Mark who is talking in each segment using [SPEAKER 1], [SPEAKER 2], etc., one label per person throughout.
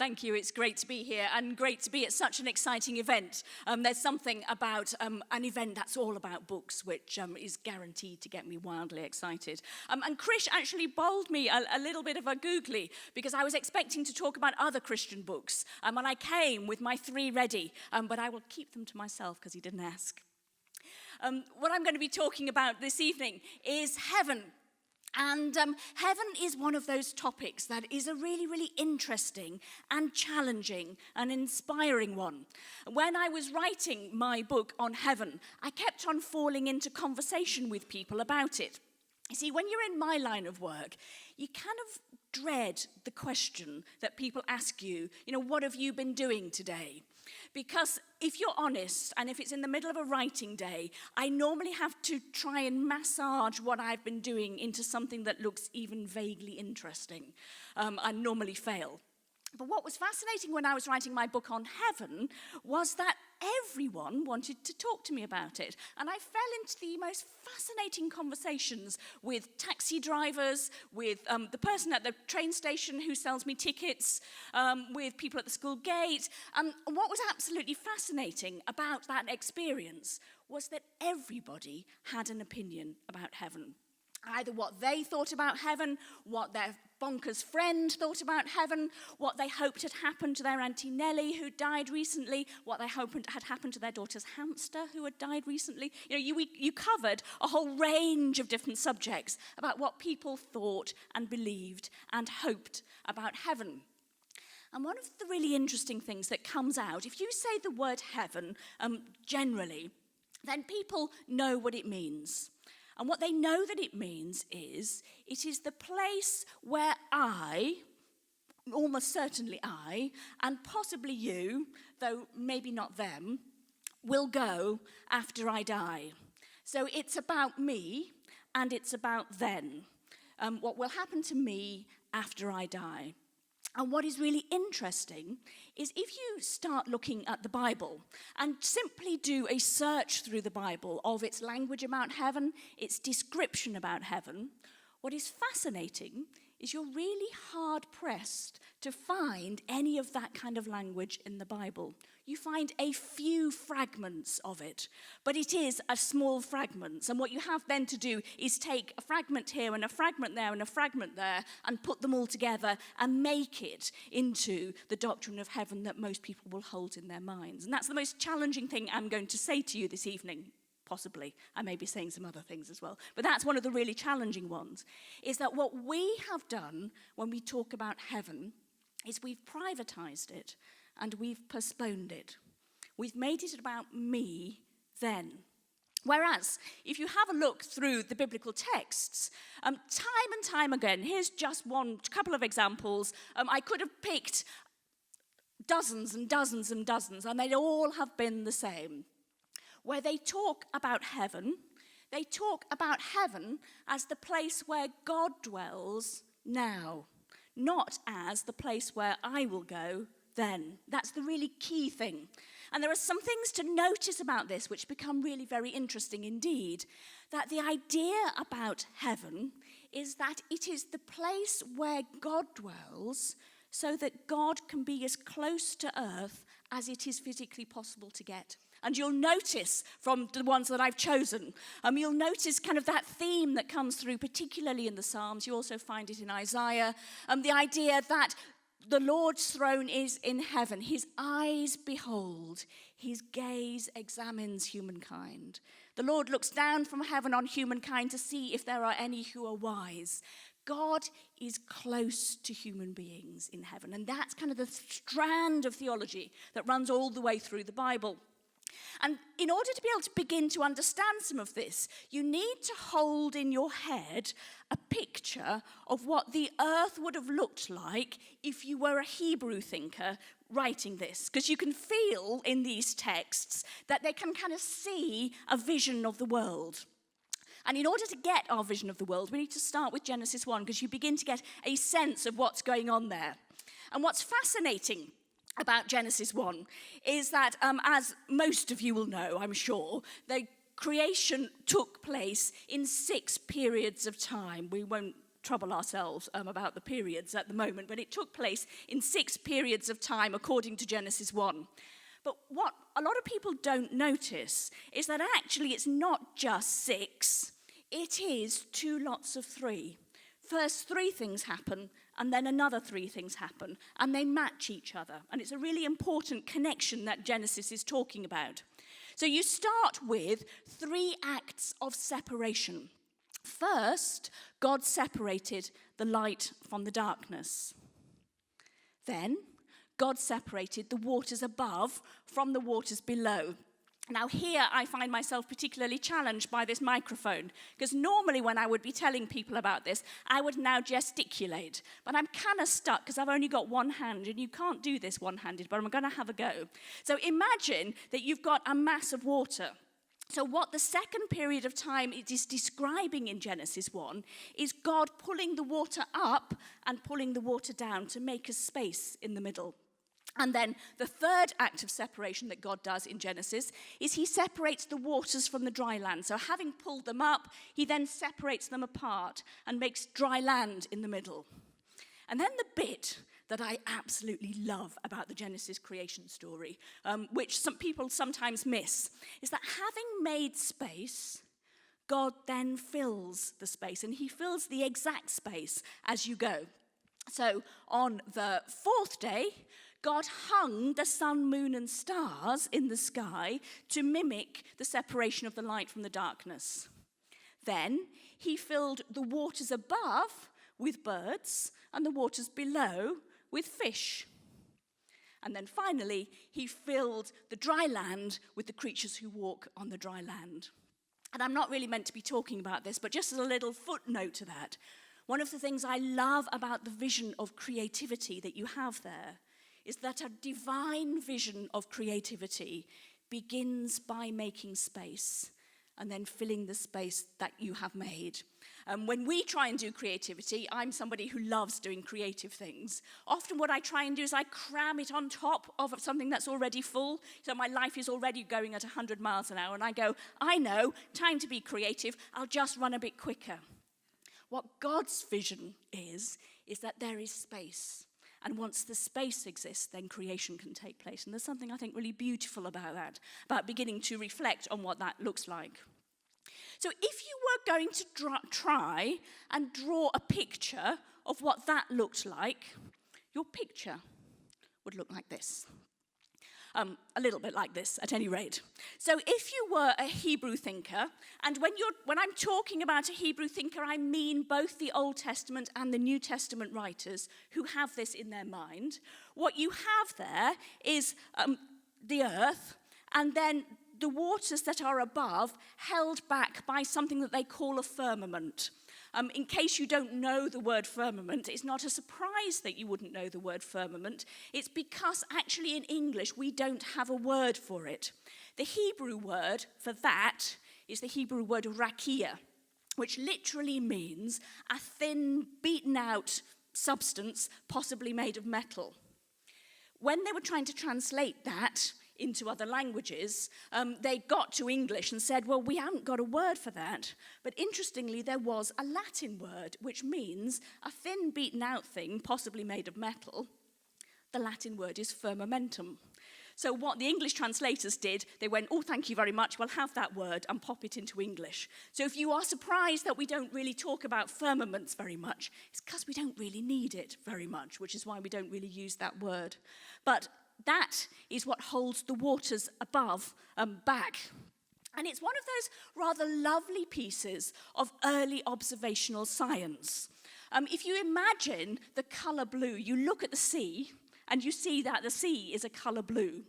[SPEAKER 1] Thank you. It's great to be here and great to be at such an exciting event. There's something about an event that's all about books, which is guaranteed to get me wildly excited. And Krish actually bowled me a little bit of a googly because I was expecting to talk about other Christian books. And I came with my 3 ready, but I will keep them to myself because he didn't ask. What I'm going to be talking about this evening is heaven. And heaven is one of those topics that is a really, really interesting and challenging and inspiring one. When I was writing my book on heaven, I kept on falling into conversation with people about it. You see, when you're in my line of work, you kind of dread the question that people ask you, what have you been doing today? Because if you're honest, and if it's in the middle of a writing day, I normally have to try and massage what I've been doing into something that looks even vaguely interesting. I normally fail. But what was fascinating when I was writing my book on heaven was that everyone wanted to talk to me about it. And I fell into the most fascinating conversations with taxi drivers, with the person at the train station who sells me tickets, with people at the school gate. And what was absolutely fascinating about that experience was that everybody had an opinion about heaven. Either what they thought about heaven, what their bonkers friend thought about heaven, what they hoped had happened to their Auntie Nellie who died recently, what they hoped had happened to their daughter's hamster who had died recently. You covered a whole range of different subjects about what people thought and believed and hoped about heaven. And one of the really interesting things that comes out, if you say the word heaven generally, then people know what it means. And what they know that it means is, it is the place where I, almost certainly I, and possibly you, though maybe not them, will go after I die. So it's about me, and it's about then. What will happen to me after I die. And what is really interesting is if you start looking at the Bible and simply do a search through the Bible of its language about heaven, its description about heaven, what is fascinating is you're really hard-pressed to find any of that kind of language in the Bible. You find a few fragments of it, but it is a small fragment. And what you have then to do is take a fragment here and a fragment there and a fragment there and put them all together and make it into the doctrine of heaven that most people will hold in their minds. And that's the most challenging thing I'm going to say to you this evening. Possibly. I may be saying some other things as well. But that's one of the really challenging ones, is that what we have done when we talk about heaven is we've privatized it and we've postponed it. We've made it about me then. Whereas, if you have a look through the biblical texts, time and time again, here's just one couple of examples. I could have picked dozens and dozens and dozens, and they'd all have been the same. Where they talk about heaven, they talk about heaven as the place where God dwells now, not as the place where I will go then. That's the really key thing. And there are some things to notice about this which become really very interesting indeed, that the idea about heaven is that it is the place where God dwells so that God can be as close to earth as it is physically possible to get. And you'll notice from the ones that I've chosen, you'll notice kind of that theme that comes through, particularly in the Psalms. You also find it in Isaiah. The idea that the Lord's throne is in heaven. His eyes behold. His gaze examines humankind. The Lord looks down from heaven on humankind to see if there are any who are wise. God is close to human beings in heaven. And that's kind of the strand of theology that runs all the way through the Bible. And in order to be able to begin to understand some of this, you need to hold in your head a picture of what the earth would have looked like if you were a Hebrew thinker writing this. Because you can feel in these texts that they can kind of see a vision of the world. And in order to get our vision of the world, we need to start with Genesis 1, because you begin to get a sense of what's going on there. And what's fascinating about Genesis 1 is that, as most of you will know, I'm sure, the creation took place in 6 periods of time. We won't trouble ourselves about the periods at the moment, but it took place in 6 periods of time according to Genesis 1. But what a lot of people don't notice is that actually it's not just 6, it is 2 lots of 3. First 3 things happen, and then another 3 things happen, and they match each other. And it's a really important connection that Genesis is talking about. So you start with 3 acts of separation. First, God separated the light from the darkness. Then, God separated the waters above from the waters below. Now here I find myself particularly challenged by this microphone, because normally when I would be telling people about this, I would now gesticulate. But I'm kind of stuck because I've only got one hand, and you can't do this one-handed, but I'm going to have a go. So imagine that you've got a mass of water. So what the second period of time it is describing in Genesis 1 is God pulling the water up and pulling the water down to make a space in the middle. And then the third act of separation that God does in Genesis is he separates the waters from the dry land. So having pulled them up, he then separates them apart and makes dry land in the middle. And then the bit that I absolutely love about the Genesis creation story, which some people sometimes miss, is that having made space, God then fills the space, and he fills the exact space as you go. So on the 4th day, God hung the sun, moon, and stars in the sky to mimic the separation of the light from the darkness. Then he filled the waters above with birds and the waters below with fish. And then finally, he filled the dry land with the creatures who walk on the dry land. And I'm not really meant to be talking about this, but just as a little footnote to that, one of the things I love about the vision of creativity that you have there is that a divine vision of creativity begins by making space and then filling the space that you have made. When we try and do creativity, I'm somebody who loves doing creative things. Often what I try and do is I cram it on top of something that's already full. So my life is already going at 100 miles an hour, and I go, I know, time to be creative, I'll just run a bit quicker. What God's vision is that there is space. And once the space exists, then creation can take place. And there's something I think really beautiful about that, about beginning to reflect on what that looks like. So if you were going to try and draw a picture of what that looked like, your picture would look like this. A little bit like this, at any rate. So if you were a Hebrew thinker, and when I'm talking about a Hebrew thinker, I mean both the Old Testament and the New Testament writers who have this in their mind, what you have there is the earth, and then the waters that are above held back by something that they call a firmament. In case you don't know the word firmament, it's not a surprise that you wouldn't know the word firmament. It's because actually in English we don't have a word for it. The Hebrew word for that is the Hebrew word rakia, which literally means a thin, beaten out substance, possibly made of metal. When they were trying to translate that into other languages, they got to English and said, well, we haven't got a word for that. But interestingly, there was a Latin word, which means a thin, beaten out thing, possibly made of metal. The Latin word is firmamentum. So what the English translators did, they went, oh, thank you very much, we'll have that word and pop it into English. So if you are surprised that we don't really talk about firmaments very much, it's because we don't really need it very much, which is why we don't really use that word. But that is what holds the waters above back. And it's one of those rather lovely pieces of early observational science. If you imagine the colour blue, you look at the sea, and you see that the sea is a colour blue.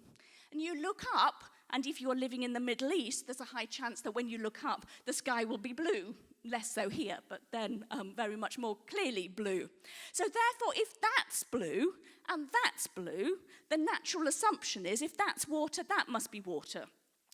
[SPEAKER 1] And you look up, and if you're living in the Middle East, there's a high chance that when you look up, the sky will be blue. Less so here, but then very much more clearly blue. So therefore, if that's blue and that's blue, the natural assumption is if that's water, that must be water.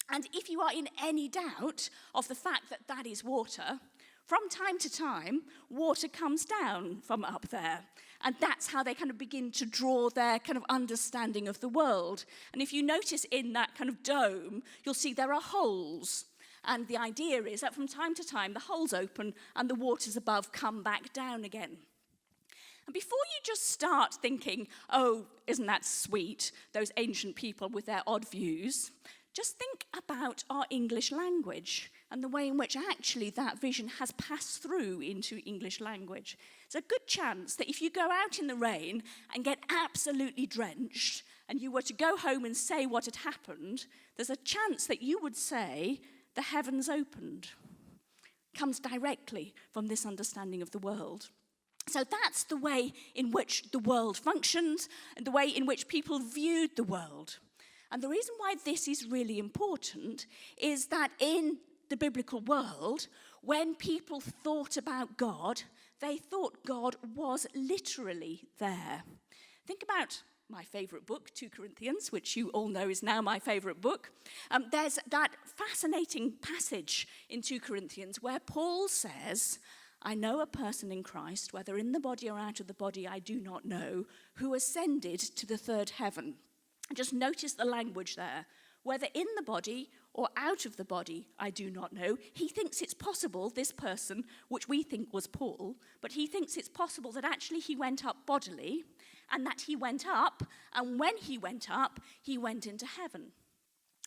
[SPEAKER 1] And if you are in any doubt of the fact that that is water, from time to time, water comes down from up there. And that's how they kind of begin to draw their kind of understanding of the world. And if you notice in that kind of dome, you'll see there are holes. And the idea is that from time to time, the holes open and the waters above come back down again. And before you just start thinking, oh, isn't that sweet, those ancient people with their odd views, just think about our English language and the way in which actually that vision has passed through into English language. There's a good chance that if you go out in the rain and get absolutely drenched and you were to go home and say what had happened, there's a chance that you would say, the heavens opened. It comes directly from this understanding of the world. So that's the way in which the world functions and the way in which people viewed the world. And the reason why this is really important is that in the biblical world, when people thought about God, they thought God was literally there. Think about my favourite book, 2 Corinthians, which you all know is now my favourite book. There's that fascinating passage in 2 Corinthians where Paul says, I know a person in Christ, whether in the body or out of the body, I do not know, who ascended to the third heaven. Just notice the language there. Whether in the body or out of the body, I do not know. He thinks it's possible, this person, which we think was Paul, but he thinks it's possible that actually he went up bodily, and that he went up, and when he went up, he went into heaven.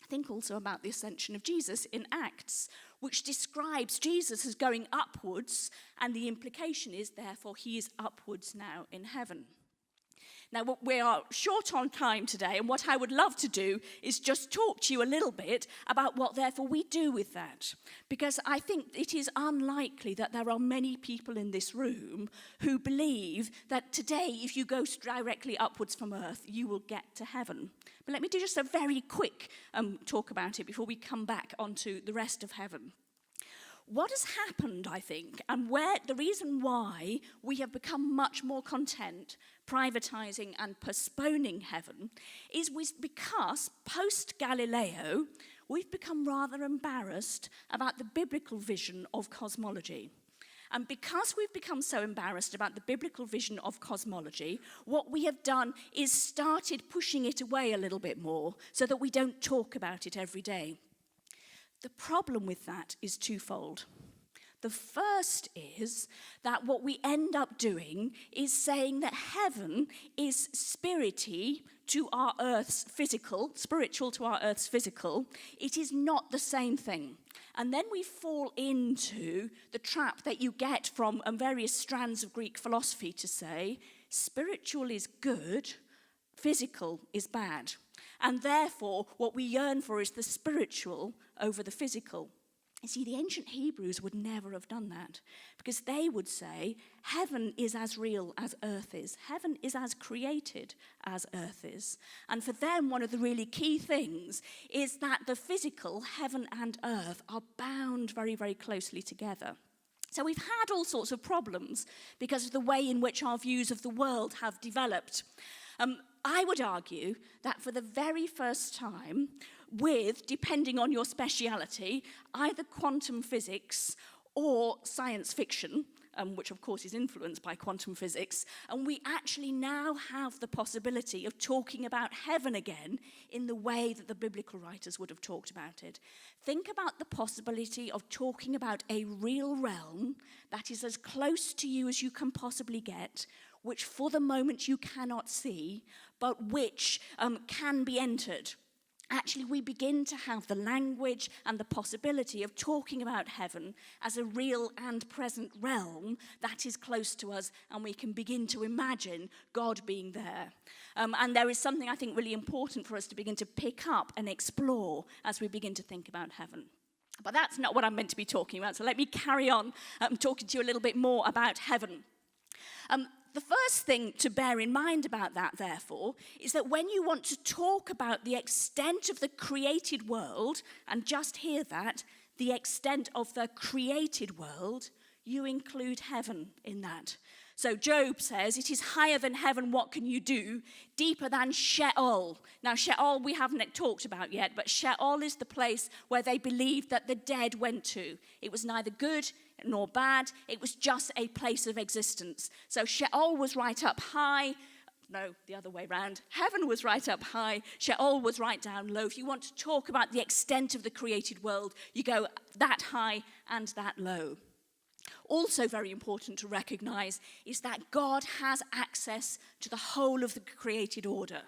[SPEAKER 1] Think also about the ascension of Jesus in Acts, which describes Jesus as going upwards, and the implication is, therefore, he is upwards now in heaven. Now, we are short on time today, and what I would love to do is just talk to you a little bit about what, therefore, we do with that. Because I think it is unlikely that there are many people in this room who believe that today, if you go directly upwards from earth, you will get to heaven. But let me do just a very quick talk about it before we come back onto the rest of heaven. What has happened, I think, and where the reason why we have become much more content privatizing and postponing heaven is because post-Galileo, we've become rather embarrassed about the biblical vision of cosmology. And because we've become so embarrassed about the biblical vision of cosmology, what we have done is started pushing it away a little bit more so that we don't talk about it every day. The problem with that is twofold. The first is that what we end up doing is saying that heaven is spiritual to our earth's physical. It is not the same thing. And then we fall into the trap that you get from various strands of Greek philosophy to say spiritual is good, physical is bad. And therefore, what we yearn for is the spiritual over the physical. You see, the ancient Hebrews would never have done that because they would say heaven is as real as earth is. Heaven is as created as earth is. And for them, one of the really key things is that the physical, heaven and earth, are bound very, very closely together. So we've had all sorts of problems because of the way in which our views of the world have developed. I would argue that for the very first time, with, depending on your speciality, either quantum physics or science fiction, which of course is influenced by quantum physics, and we actually now have the possibility of talking about heaven again in the way that the biblical writers would have talked about it. Think about the possibility of talking about a real realm that is as close to you as you can possibly get, which for the moment you cannot see, but which can be entered. Actually, we begin to have the language and the possibility of talking about heaven as a real and present realm that is close to us, and we can begin to imagine God being there. And there is something I think really important for us to begin to pick up and explore as we begin to think about heaven. But that's not what I'm meant to be talking about, so let me carry on talking to you a little bit more about heaven. The first thing to bear in mind about that, therefore, is that when you want to talk about the extent of the created world, and just hear that, the extent of the created world, you include heaven in that. So Job says, it is higher than heaven, what can you do? Deeper than Sheol. Now Sheol we haven't talked about yet, but Sheol is the place where they believed that the dead went to. It was neither good nor bad, it was just a place of existence. So Sheol was right up high, No, the other way round. Heaven was right up high, Sheol was right down low. If you want to talk about the extent of the created world, you go that high and that low. Also very important to recognize is that God has access to the whole of the created order.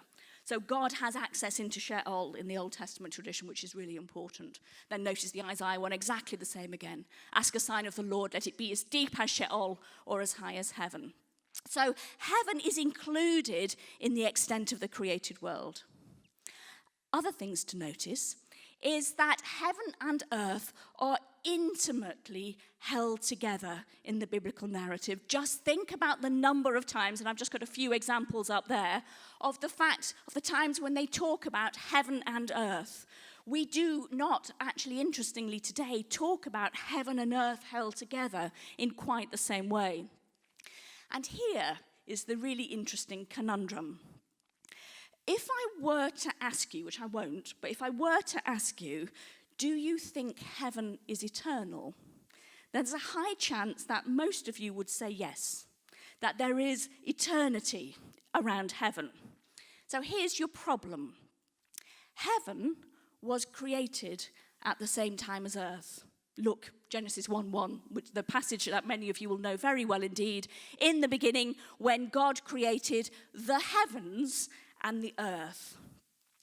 [SPEAKER 1] So God has access into Sheol in the Old Testament tradition, which is really important. Then notice the Isaiah one, exactly the same again. Ask a sign of the Lord, let it be as deep as Sheol or as high as heaven. So heaven is included in the extent of the created world. Other things to notice is that heaven and earth are intimately held together in the biblical narrative. Just think about the number of times, and I've just got a few examples up there, of the times when they talk about heaven and earth. We do not actually, interestingly today, talk about heaven and earth held together in quite the same way. And here is the really interesting conundrum. If I were to ask you, which I won't, but if I were to ask you, do you think heaven is eternal? There's a high chance that most of you would say yes, that there is eternity around heaven. So here's your problem. Heaven was created at the same time as earth. Look, Genesis 1:1, which the passage that many of you will know very well indeed. In the beginning, when God created the heavens and the earth.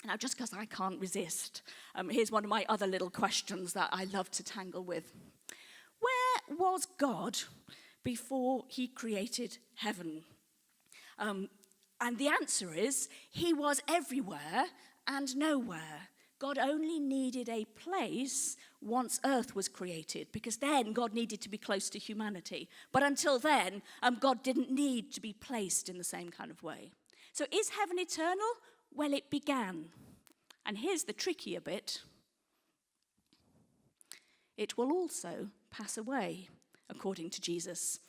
[SPEAKER 1] Now, just because I can't resist, here's one of my other little questions that I love to tangle with. Where was God before he created heaven? And the answer is, he was everywhere and nowhere. God only needed a place once earth was created, because then God needed to be close to humanity. But until then, God didn't need to be placed in the same kind of way. So is heaven eternal? Well, it began. And here's the trickier bit. It will also pass away, according to Jesus.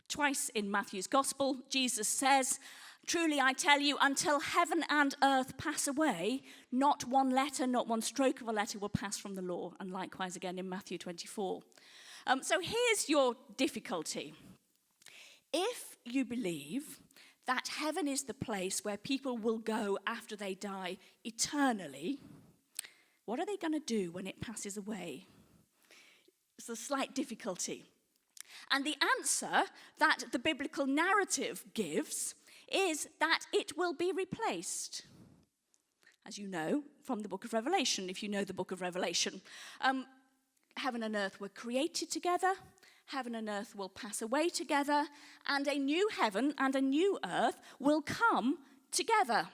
[SPEAKER 1] Twice in Matthew's Gospel, Jesus says, "Truly I tell you, until heaven and earth pass away, not one letter, not one stroke of a letter will pass from the law." And likewise again in Matthew 24. So here's your difficulty. If you believe that heaven is the place where people will go after they die eternally, what are they going to do when it passes away? It's a slight difficulty. And the answer that the biblical narrative gives is that it will be replaced. As you know from the book of Revelation, if you know the book of Revelation, heaven and earth were created together. Heaven and earth will pass away together, and a new heaven and a new earth will come together.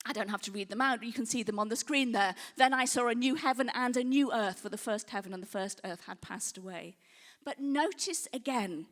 [SPEAKER 1] I don't have to read them out. You can see them on the screen there. Then I saw a new heaven and a new earth, for the first heaven and the first earth had passed away. But notice again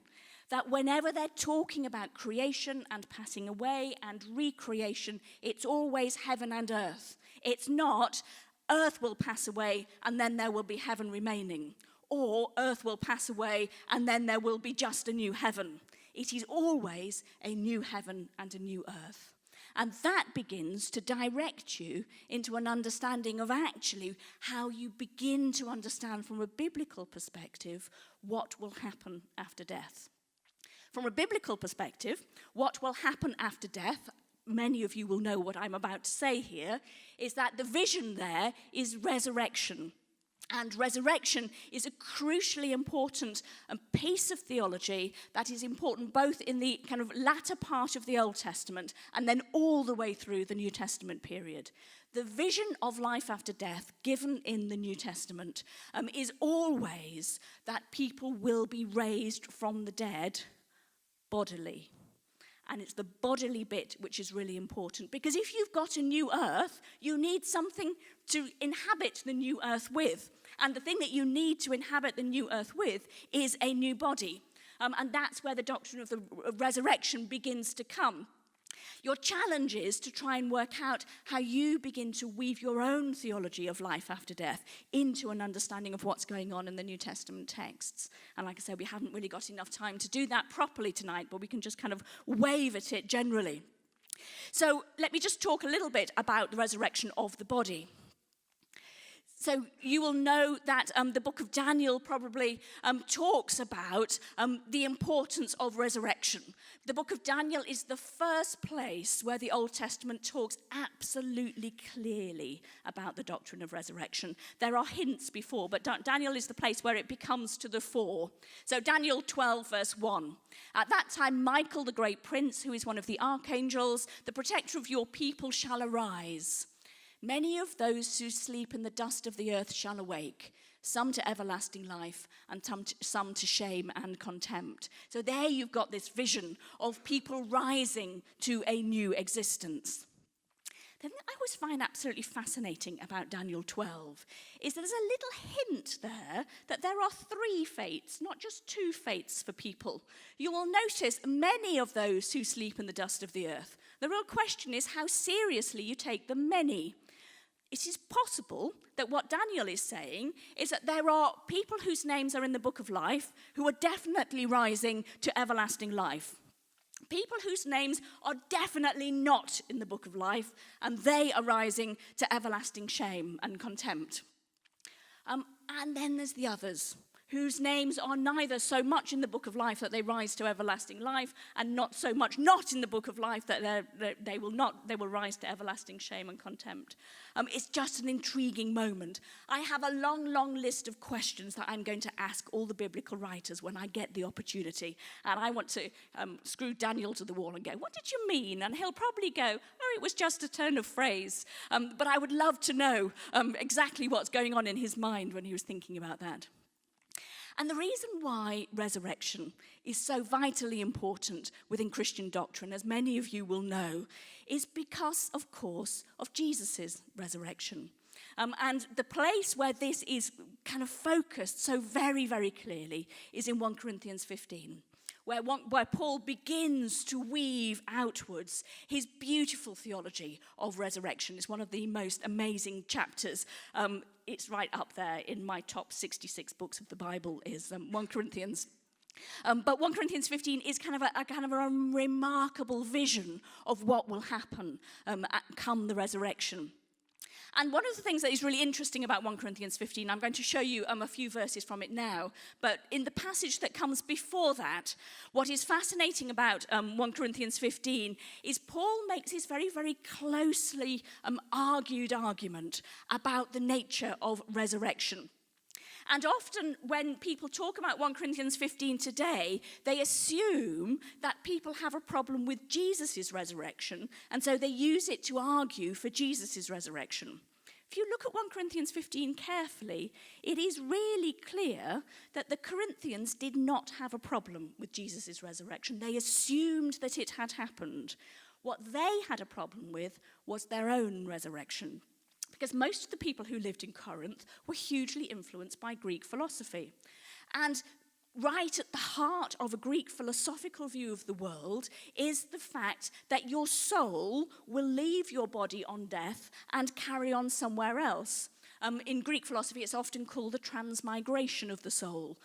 [SPEAKER 1] that whenever they're talking about creation and passing away and recreation, it's always heaven and earth. It's not earth will pass away and then there will be heaven remaining, or earth will pass away and then there will be just a new heaven. It is always a new heaven and a new earth. And that begins to direct you into an understanding of actually how you begin to understand from a biblical perspective what will happen after death. From a biblical perspective, what will happen after death, many of you will know what I'm about to say here, is that the vision there is resurrection. And resurrection is a crucially important piece of theology that is important both in the kind of latter part of the Old Testament and then all the way through the New Testament period. The vision of life after death given in the New Testament is always that people will be raised from the dead bodily. And it's the bodily bit which is really important, because if you've got a new earth, you need something to inhabit the new earth with. And the thing that you need to inhabit the new earth with is a new body. And that's where the doctrine of the resurrection begins to come. Your challenge is to try and work out how you begin to weave your own theology of life after death into an understanding of what's going on in the New Testament texts. And like I said, we haven't really got enough time to do that properly tonight, but we can just kind of wave at it generally. So let me just talk a little bit about the resurrection of the body. So you will know that the book of Daniel probably talks about the importance of resurrection. The book of Daniel is the first place where the Old Testament talks absolutely clearly about the doctrine of resurrection. There are hints before, but Daniel is the place where it becomes to the fore. So Daniel 12, verse 1. At that time, Michael, the great prince, who is one of the archangels, the protector of your people, shall arise. Many of those who sleep in the dust of the earth shall awake, some to everlasting life and some to shame and contempt. So there you've got this vision of people rising to a new existence. The thing I always find absolutely fascinating about Daniel 12 is there's a little hint there that there are 3 fates, not just 2 fates for people. You will notice many of those who sleep in the dust of the earth. The real question is how seriously you take the many. It is possible that what Daniel is saying is that there are people whose names are in the book of life who are definitely rising to everlasting life. People whose names are definitely not in the book of life, and they are rising to everlasting shame and contempt. And then there's the others, whose names are neither so much in the book of life that they rise to everlasting life, and not so much not in the book of life that they will rise to everlasting shame and contempt. It's just an intriguing moment. I have a long list of questions that I'm going to ask all the biblical writers when I get the opportunity, and I want to screw Daniel to the wall and go, what did you mean? And he'll probably go, oh, it was just a turn of phrase. But I would love to know exactly what's going on in his mind when he was thinking about that. And the reason why resurrection is so vitally important within Christian doctrine, as many of you will know, is because, of course, of Jesus' resurrection. And the place where this is kind of focused so very, very clearly is in 1 Corinthians 15. Where Paul begins to weave outwards his beautiful theology of resurrection. It's one of the most amazing chapters. It's right up there in my top 66 books of the Bible is 1 Corinthians. But 1 Corinthians 15 is kind of a remarkable vision of what will happen come the resurrection. And one of the things that is really interesting about 1 Corinthians 15, I'm going to show you a few verses from it now, but in the passage that comes before that, what is fascinating about 1 Corinthians 15 is Paul makes his very, very closely argued argument about the nature of resurrection. And often when people talk about 1 Corinthians 15 today, they assume that people have a problem with Jesus' resurrection, and so they use it to argue for Jesus' resurrection. If you look at 1 Corinthians 15 carefully, it is really clear that the Corinthians did not have a problem with Jesus' resurrection. They assumed that it had happened. What they had a problem with was their own resurrection. Because most of the people who lived in Corinth were hugely influenced by Greek philosophy. And right at the heart of a Greek philosophical view of the world is the fact that your soul will leave your body on death and carry on somewhere else. In Greek philosophy, it's often called the transmigration of the soul.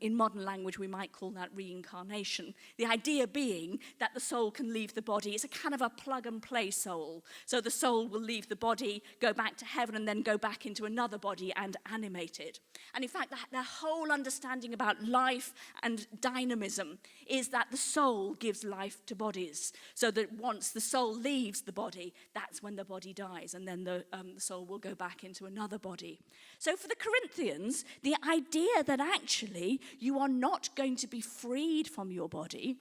[SPEAKER 1] In modern language, we might call that reincarnation. The idea being that the soul can leave the body. It's a kind of a plug-and-play soul. So the soul will leave the body, go back to heaven, and then go back into another body and animate it. And in fact, their whole understanding about life and dynamism is that the soul gives life to bodies. So that once the soul leaves the body, that's when the body dies, and then the soul will go back into another body. So for the Corinthians, the idea that actually you are not going to be freed from your body,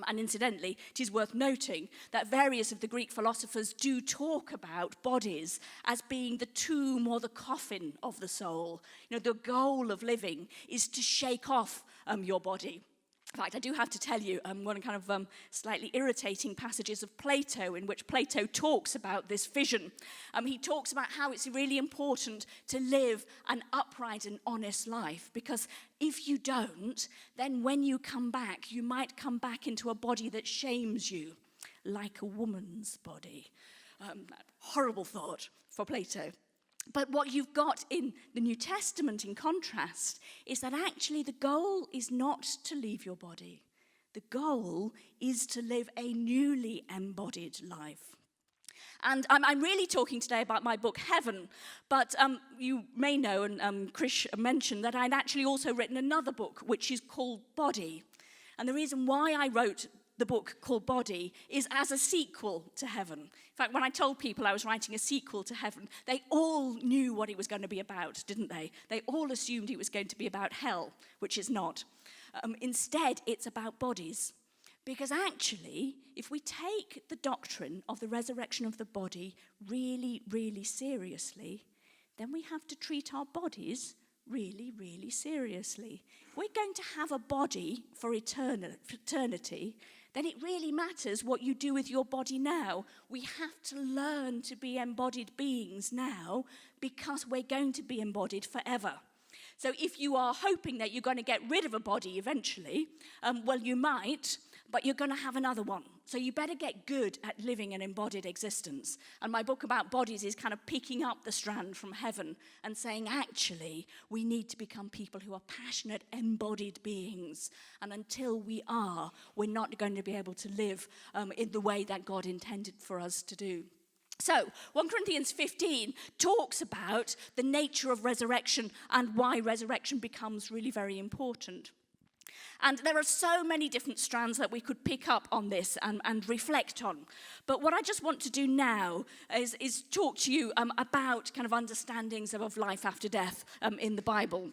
[SPEAKER 1] and incidentally, it is worth noting that various of the Greek philosophers do talk about bodies as being the tomb or the coffin of the soul. You know, the goal of living is to shake off your body. In fact, I do have to tell you one kind of slightly irritating passages of Plato in which Plato talks about this vision. He talks about how it's really important to live an upright and honest life, because if you don't, then when you come back, you might come back into a body that shames you, like a woman's body. Horrible thought for Plato. But what you've got in the New Testament, in contrast, is that actually the goal is not to leave your body. The goal is to live a newly embodied life. And I'm really talking today about my book, Heaven. But you may know, and Krish mentioned, that I'd actually also written another book, which is called Body. And the reason why I wrote the book called Body is as a sequel to Heaven. In fact, when I told people I was writing a sequel to Heaven, they all knew what it was going to be about, didn't they? They all assumed it was going to be about hell, which is not. Instead, it's about bodies. Because actually, if we take the doctrine of the resurrection of the body really, really seriously, then we have to treat our bodies really, really seriously. If we're going to have a body for eternity, then it really matters what you do with your body now. We have to learn to be embodied beings now because we're going to be embodied forever. So if you are hoping that you're going to get rid of a body eventually, well, you might, but you're going to have another one. So you better get good at living an embodied existence. And my book about bodies is kind of picking up the strand from Heaven and saying, actually, we need to become people who are passionate, embodied beings. And until we are, we're not going to be able to live in the way that God intended for us to do. So, 1 Corinthians 15 talks about the nature of resurrection and why resurrection becomes really very important. And there are so many different strands that we could pick up on this and reflect on. But what I just want to do now is talk to you about kind of understandings of life after death in the Bible.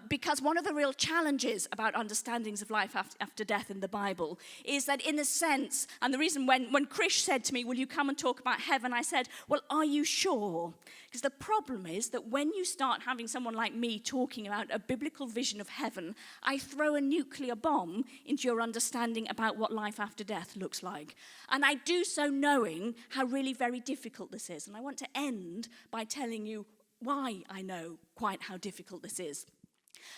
[SPEAKER 1] Because one of the real challenges about understandings of life after death in the Bible is that, in a sense, and the reason when Krish said to me, will you come and talk about heaven, I said, well, are you sure? Because the problem is that when you start having someone like me talking about a biblical vision of heaven, I throw a nuclear bomb into your understanding about what life after death looks like. And I do so knowing how really very difficult this is. And I want to end by telling you why I know quite how difficult this is.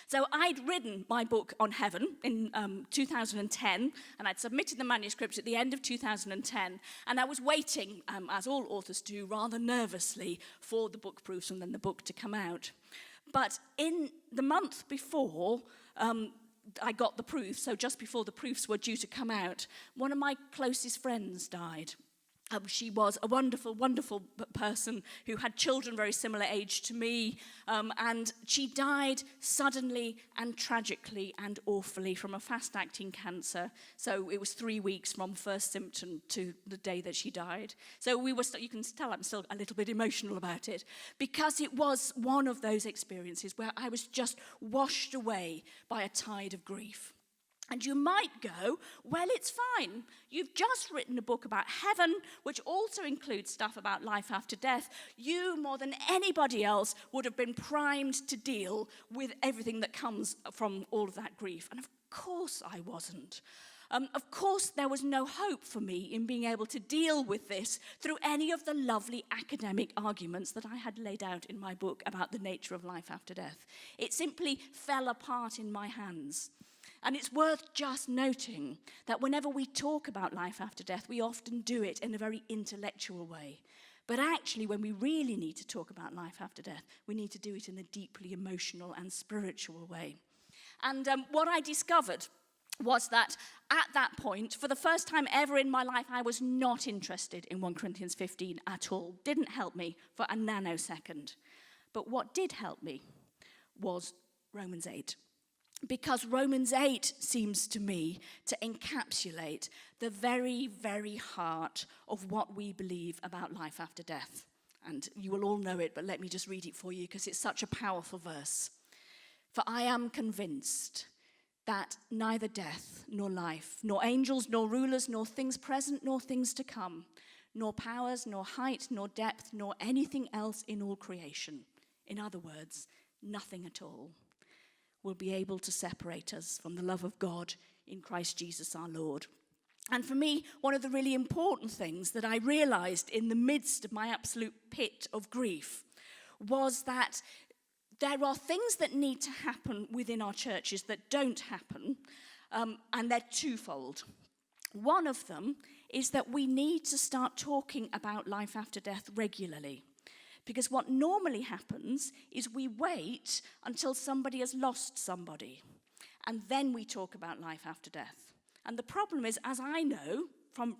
[SPEAKER 1] So I'd written my book on heaven in 2010, and I'd submitted the manuscript at the end of 2010, and I was waiting, as all authors do, rather nervously for the book proofs and then the book to come out. But in the month before I got the proofs, so just before the proofs were due to come out, one of my closest friends died. She was a wonderful, wonderful person who had children very similar age to me, and she died suddenly and tragically and awfully from a fast-acting cancer. So it was 3 weeks from first symptom to the day that she died. So you can tell I'm still a little bit emotional about it, because it was one of those experiences where I was just washed away by a tide of grief. And you might go, well, it's fine. You've just written a book about heaven, which also includes stuff about life after death. You, more than anybody else, would have been primed to deal with everything that comes from all of that grief. And of course I wasn't. Of course, there was no hope for me in being able to deal with this through any of the lovely academic arguments that I had laid out in my book about the nature of life after death. It simply fell apart in my hands. And it's worth just noting that whenever we talk about life after death, we often do it in a very intellectual way. But actually, when we really need to talk about life after death, we need to do it in a deeply emotional and spiritual way. And what I discovered was that at that point, for the first time ever in my life, I was not interested in 1 Corinthians 15 at all. Didn't help me for a nanosecond. But what did help me was Romans 8. Because Romans 8 seems to me to encapsulate the very, very heart of what we believe about life after death. And you will all know it, but let me just read it for you because it's such a powerful verse. For I am convinced that neither death nor life, nor angels, nor rulers, nor things present, nor things to come, nor powers, nor height, nor depth, nor anything else in all creation, in other words, nothing at all, will be able to separate us from the love of God in Christ Jesus our Lord. And for me, one of the really important things that I realized in the midst of my absolute pit of grief was that there are things that need to happen within our churches that don't happen, and they're twofold. One of them is that we need to start talking about life after death regularly. Because what normally happens is we wait until somebody has lost somebody, and then we talk about life after death. And the problem is, as I know from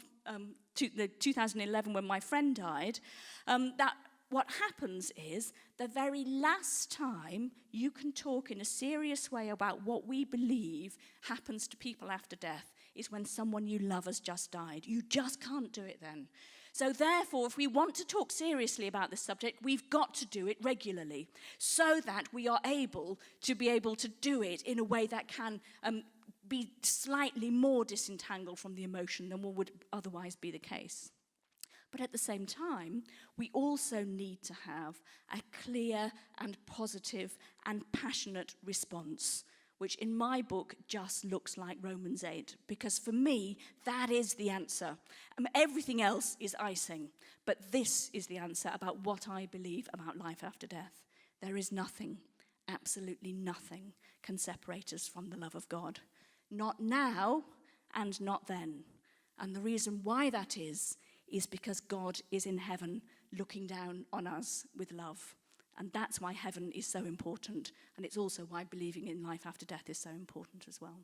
[SPEAKER 1] 2011 when my friend died, that what happens is the very last time you can talk in a serious way about what we believe happens to people after death is when someone you love has just died. You just can't do it then. So therefore, if we want to talk seriously about this subject, we've got to do it regularly so that we are able to do it in a way that can be slightly more disentangled from the emotion than what would otherwise be the case. But at the same time, we also need to have a clear and positive and passionate response, which in my book just looks like Romans 8, because for me, that is the answer. Everything else is icing, but this is the answer about what I believe about life after death. There is nothing, absolutely nothing, can separate us from the love of God. Not now and not then. And the reason why that is because God is in heaven looking down on us with love. And that's why heaven is so important. And it's also why believing in life after death is so important as well.